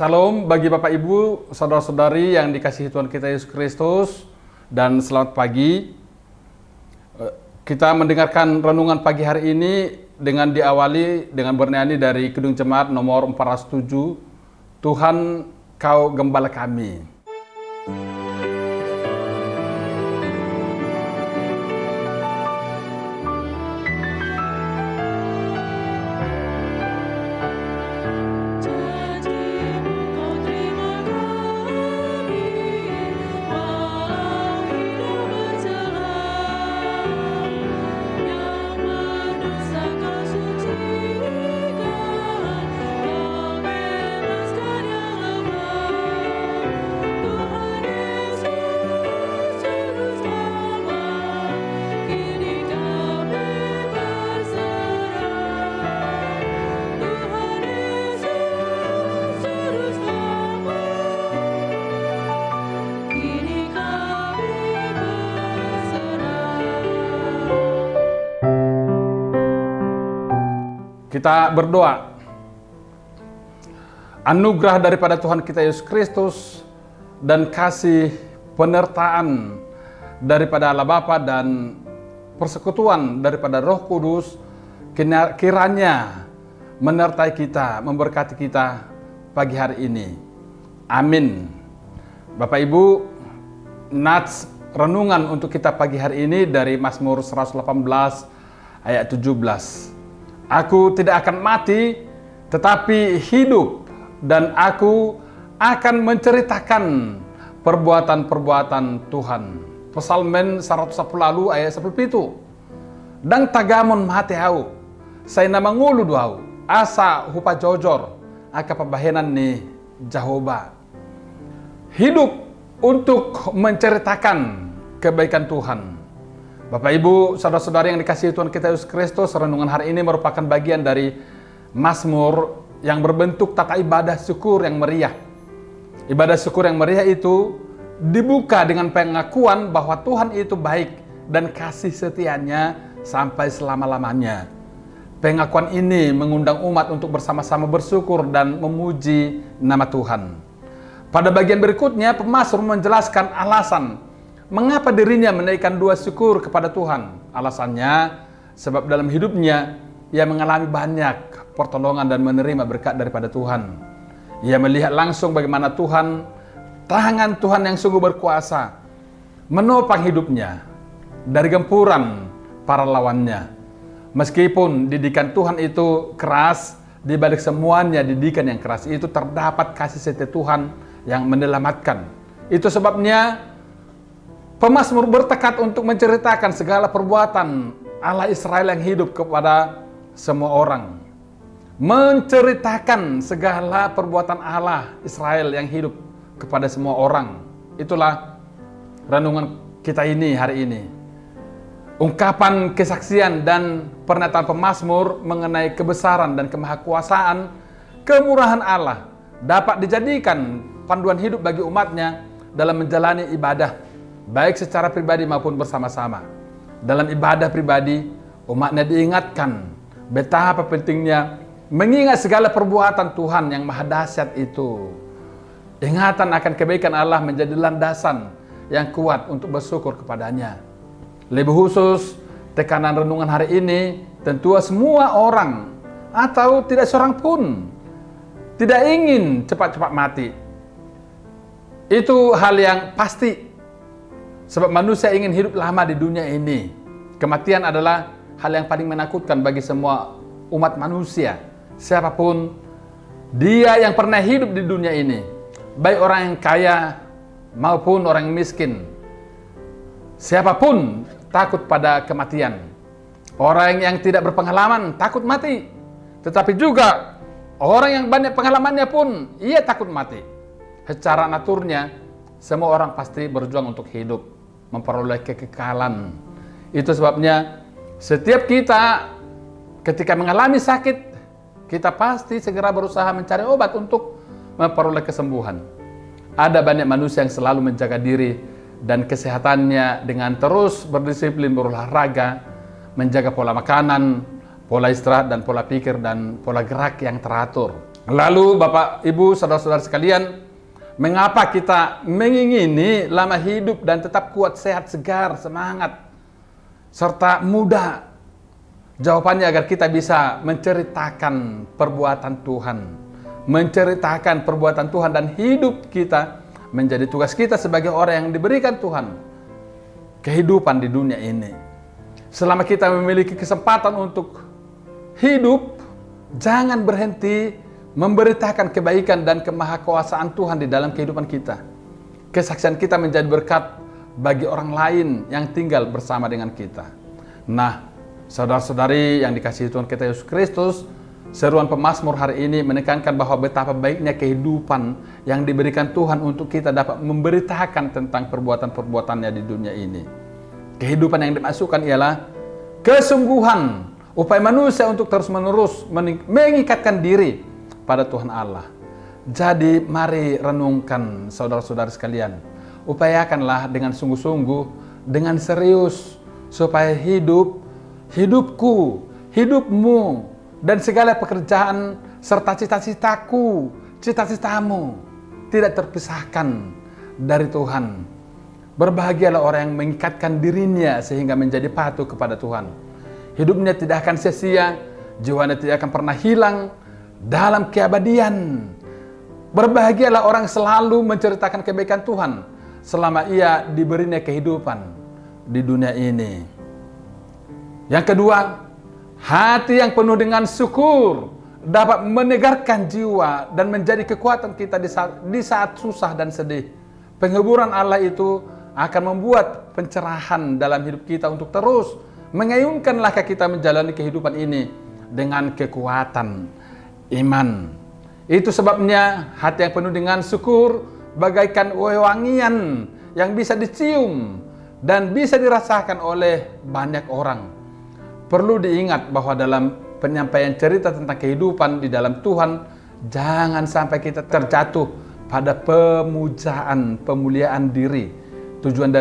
Salam bagi Bapak Ibu, saudara-saudari yang dikasihi Tuhan kita Yesus Kristus, dan selamat pagi. Kita mendengarkan renungan pagi hari ini dengan diawali dengan bernyanyi dari Kidung Jemaat nomor 407, Tuhan Kau Gembala Kami. Kita berdoa. Anugerah daripada Tuhan kita Yesus Kristus dan kasih penyertaan daripada Allah Bapa dan persekutuan daripada Roh Kudus kiranya menyertai kita, memberkati kita pagi hari ini. Amin. Bapak Ibu, nats renungan untuk kita pagi hari ini dari Mazmur 118 ayat 17. Aku tidak akan mati, tetapi hidup, dan aku akan menceritakan perbuatan-perbuatan Tuhan. Psalmen 110 lalu ayat 17. Dan tagamon mati hau, saya nama ngulu duau, asa hupa jojor, aka pembahenan ni Jehovah. Hidup untuk menceritakan kebaikan Tuhan. Bapak Ibu, saudara-saudari yang dikasihi Tuhan kita Yesus Kristus, renungan hari ini merupakan bagian dari Mazmur yang berbentuk tata ibadah syukur yang meriah. Ibadah syukur yang meriah itu dibuka dengan pengakuan bahwa Tuhan itu baik dan kasih setianya sampai selama-lamanya. Pengakuan ini mengundang umat untuk bersama-sama bersyukur dan memuji nama Tuhan. Pada bagian berikutnya, pemazmur menjelaskan alasan mengapa dirinya menaikkan doa syukur kepada Tuhan. Alasannya, sebab dalam hidupnya ia mengalami banyak pertolongan dan menerima berkat daripada Tuhan. Ia melihat langsung bagaimana tangan Tuhan yang sungguh berkuasa menopang hidupnya dari gempuran para lawannya. Meskipun didikan Tuhan itu keras, di balik semuanya didikan yang keras itu terdapat kasih setia Tuhan yang menyelamatkan. Itu sebabnya pemazmur bertekad untuk menceritakan segala perbuatan Allah Israel yang hidup kepada semua orang. Menceritakan segala perbuatan Allah Israel yang hidup kepada semua orang. Itulah renungan kita ini hari ini. Ungkapan kesaksian dan pernyataan pemazmur mengenai kebesaran dan kemahakuasaan, kemurahan Allah dapat dijadikan panduan hidup bagi umatnya dalam menjalani ibadah, baik secara pribadi maupun bersama-sama. Dalam ibadah pribadi, umatnya diingatkan betapa pentingnya mengingat segala perbuatan Tuhan yang maha dahsyat itu. Ingatan akan kebaikan Allah menjadi landasan yang kuat untuk bersyukur kepadanya. Lebih khusus, tekanan renungan hari ini tentu semua orang atau tidak seorang pun tidak ingin cepat-cepat mati. Itu hal yang pasti. Sebab manusia ingin hidup lama di dunia ini. Kematian adalah hal yang paling menakutkan bagi semua umat manusia. Siapapun dia yang pernah hidup di dunia ini, baik orang yang kaya maupun orang yang miskin, siapapun takut pada kematian. Orang yang tidak berpengalaman takut mati. Tetapi juga orang yang banyak pengalamannya pun ia takut mati. Secara naturnya semua orang pasti berjuang untuk hidup, memperoleh kekekalan. Itu sebabnya setiap kita ketika mengalami sakit, kita pasti segera berusaha mencari obat untuk memperoleh kesembuhan. Ada banyak manusia yang selalu menjaga diri dan kesehatannya dengan terus berdisiplin berolahraga, menjaga pola makanan, pola istirahat dan pola pikir dan pola gerak yang teratur. Lalu Bapak, Ibu, saudara-saudara sekalian, mengapa kita mengingini lama hidup dan tetap kuat, sehat, segar, semangat, serta muda? Jawabannya agar kita bisa menceritakan perbuatan Tuhan. Menceritakan perbuatan Tuhan dan hidup kita menjadi tugas kita sebagai orang yang diberikan Tuhan kehidupan di dunia ini. Selama kita memiliki kesempatan untuk hidup, jangan berhenti memberitakan kebaikan dan kemahakuasaan Tuhan di dalam kehidupan kita. Kesaksian kita menjadi berkat bagi orang lain yang tinggal bersama dengan kita. Nah, saudara-saudari yang dikasihi Tuhan kita Yesus Kristus, seruan pemazmur hari ini menekankan bahwa betapa baiknya kehidupan yang diberikan Tuhan untuk kita dapat memberitakan tentang perbuatan-perbuatannya di dunia ini. Kehidupan yang dimasukkan ialah kesungguhan, upaya manusia untuk terus-menerus mengikatkan diri pada Tuhan Allah. Jadi mari renungkan saudara-saudara sekalian, upayakanlah dengan sungguh-sungguh, dengan serius, supaya hidupku, hidupmu, dan segala pekerjaan serta cita-citaku, cita-citamu tidak terpisahkan dari Tuhan. Berbahagialah orang yang mengikatkan dirinya sehingga menjadi patuh kepada Tuhan. Hidupnya tidak akan sia-sia, jiwanya tidak akan pernah hilang dalam keabadian. Berbahagialah orang selalu menceritakan kebaikan Tuhan selama ia diberinya kehidupan di dunia ini. Yang kedua, hati yang penuh dengan syukur dapat menegarkan jiwa dan menjadi kekuatan kita di saat susah dan sedih. Penghiburan Allah itu akan membuat pencerahan dalam hidup kita untuk terus mengayunkan langkah kita menjalani kehidupan ini dengan kekuatan iman. Itu sebabnya hati yang penuh dengan syukur bagaikan wewangian yang bisa dicium dan bisa dirasakan oleh banyak orang. Perlu diingat bahwa dalam penyampaian cerita tentang kehidupan di dalam Tuhan, jangan sampai kita terjatuh pada pemujaan, pemuliaan diri. Tujuan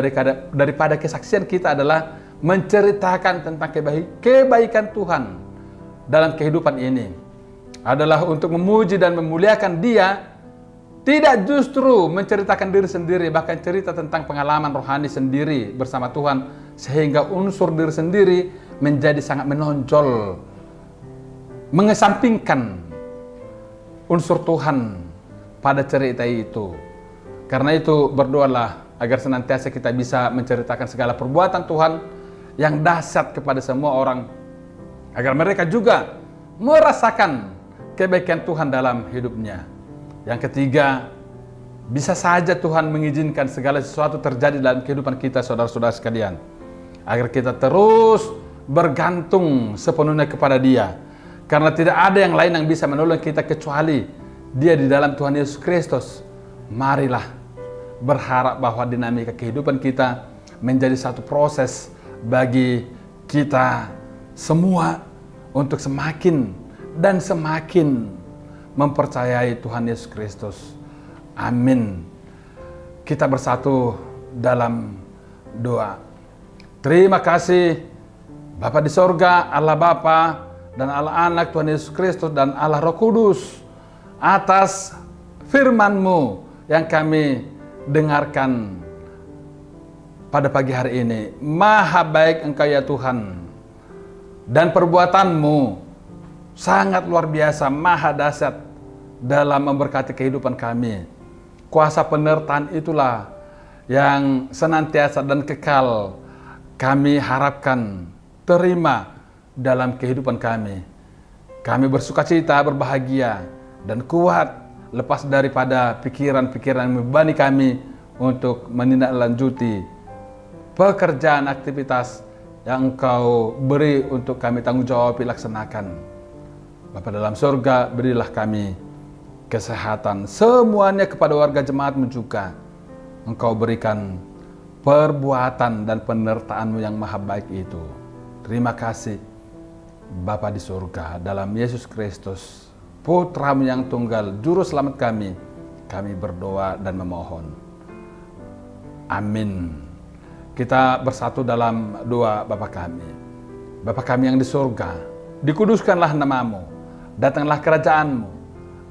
daripada kesaksian kita adalah menceritakan tentang kebaikan Tuhan dalam kehidupan ini. Adalah untuk memuji dan memuliakan Dia, tidak justru menceritakan diri sendiri, bahkan cerita tentang pengalaman rohani sendiri bersama Tuhan, sehingga unsur diri sendiri menjadi sangat menonjol, mengesampingkan unsur Tuhan pada cerita itu. Karena itu berdoalah agar senantiasa kita bisa menceritakan segala perbuatan Tuhan yang dahsyat kepada semua orang, agar mereka juga merasakan kebaikan Tuhan dalam hidupnya. Yang ketiga, bisa saja Tuhan mengizinkan segala sesuatu terjadi dalam kehidupan kita, saudara-saudara sekalian, agar kita terus bergantung sepenuhnya kepada Dia. Karena tidak ada yang lain yang bisa menolong kita kecuali Dia di dalam Tuhan Yesus Kristus. Marilah berharap bahwa dinamika kehidupan kita menjadi satu proses bagi kita semua untuk semakin dan semakin mempercayai Tuhan Yesus Kristus. Amin. Kita bersatu dalam doa. Terima kasih Bapa di sorga, Allah Bapa dan Allah Anak, Tuhan Yesus Kristus dan Allah Roh Kudus, atas firman-Mu yang kami dengarkan pada pagi hari ini. Maha baik Engkau ya Tuhan, dan perbuatan-Mu sangat luar biasa, maha dahsyat dalam memberkati kehidupan kami. Kuasa penyertaan itulah yang senantiasa dan kekal kami harapkan terima dalam kehidupan kami. Kami bersukacita, berbahagia, dan kuat lepas daripada pikiran-pikiran yang membebani kami untuk menindaklanjuti pekerjaan aktivitas yang Engkau beri untuk kami tanggung jawab laksanakan. Bapa dalam surga, berilah kami kesehatan semuanya kepada warga jemaat-Mu juga. Engkau berikan perbuatan dan penyertaan-Mu yang maha baik itu. Terima kasih Bapa di surga, dalam Yesus Kristus, Putra-Mu yang tunggal, Juru Selamat kami berdoa dan memohon. Amin. Kita bersatu dalam doa Bapa kami. Bapa kami yang di surga, dikuduskanlah nama-Mu, datanglah kerajaan-Mu,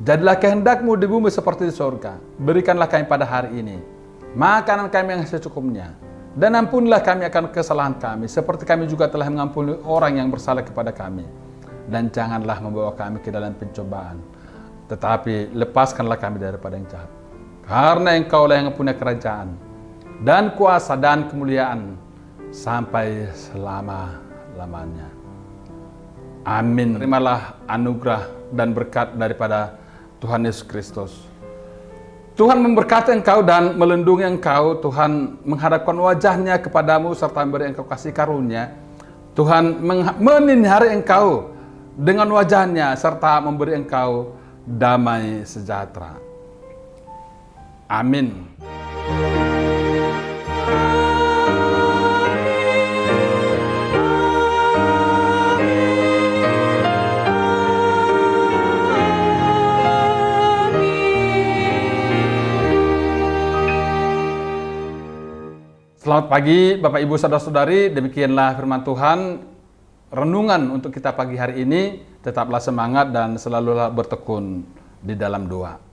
Jadilah kehendak-Mu di bumi seperti di surga. Berikanlah kami pada hari ini makanan kami yang secukupnya. Dan ampunilah kami akan kesalahan kami, seperti kami juga telah mengampuni orang yang bersalah kepada kami. Dan janganlah membawa kami ke dalam pencobaan, tetapi lepaskanlah kami daripada yang jahat. Karena Engkau-lah yang punya kerajaan, dan kuasa, dan kemuliaan, sampai selama-lamanya. Amin. Terimalah anugerah dan berkat daripada Tuhan Yesus Kristus. Tuhan memberkati engkau dan melindungi engkau. Tuhan menghadapkan wajahnya kepadamu serta memberi engkau kasih karunia. Tuhan menyinari engkau dengan wajahnya serta memberi engkau damai sejahtera. Amin. Selamat pagi Bapak Ibu Saudara-saudari, demikianlah firman Tuhan. Renungan untuk kita pagi hari ini, tetaplah semangat dan selalulah bertekun di dalam doa.